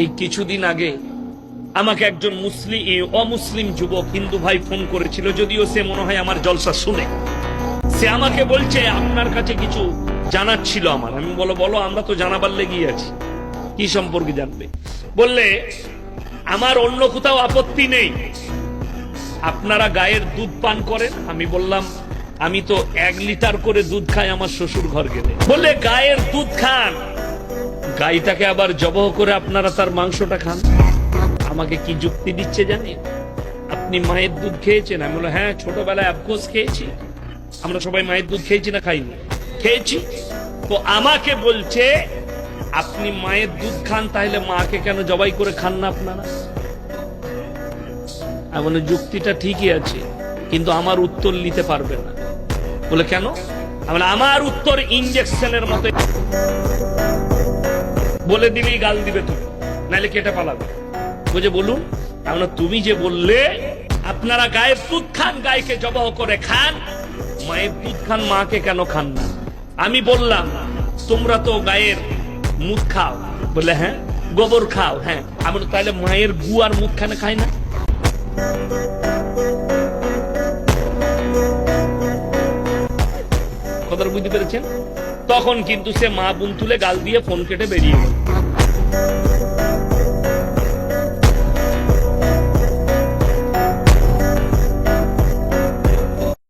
এই কিছুদিন আগে আমাকে একজন অমুসলিম যুবক হিন্দু ভাই ফোন করেছিল, যদিও সে মনে হয় আমার জলসা শুনে। সে আমাকে বলছে আপনার কাছে কিছু জানার ছিল আমার। আমি বলো আমরা তো জানাবার লেগেই আছি। কি সম্পর্কে জানবে? বললে আমার অন্য কোথাও আপত্তি নেই, আপনারা গায়ের দুধ পান করেন। আমি বললাম আমি তো 1 লিটার করে দুধ খাই আমার শ্বশুর ঘর গেলে। বললে গায়ের দুধ খান, গাইটাকে আবার জবাহ করে আপনারা তার মাংসটা খান। আমাকে কি যুক্তি দিচ্ছে জানেন? আপনি মায়ের দুধ খেয়েছেন? আমি বললাম হ্যাঁ, ছোটবেলায় আফকোর্স খেয়েছি। আমরা সবাই মায়ের দুধ খেয়েছি না খাইনি? খেয়েছি। তো আমাকে বলছে আপনি মায়ের দুধ খান, তাহলে মাকে কেন জবাই করে খান না আপনারা? এমন যুক্তিটা ঠিকই আছে, কিন্তু আমার উত্তর নিতে পারবে না। বলে কেন? আমার উত্তর ইনজেকশনের মতো, বলে দিলেই গাল দিবে তুমি, নাহলে কেটে পালাবে। বুঝে বলুন, তুমি যে বললে আপনারা গায়ের দুধ খান, গায়কে জবাহ করে খান, মায়ের দুধ খান, মাকে কেন খান না? আমি বললাম তোমরা তো গায়ের মুখ খাও। বলে হ্যাঁ। গোবর খাও? হ্যাঁ। আমি তাহলে মায়ের গু আর মুখ খানে খাই না? কথাটা বুঝতে পেরেছেন? তখন কিন্তু সে মা বোন তুলে গাল দিয়ে ফোন কেটে বেরিয়ে গেল।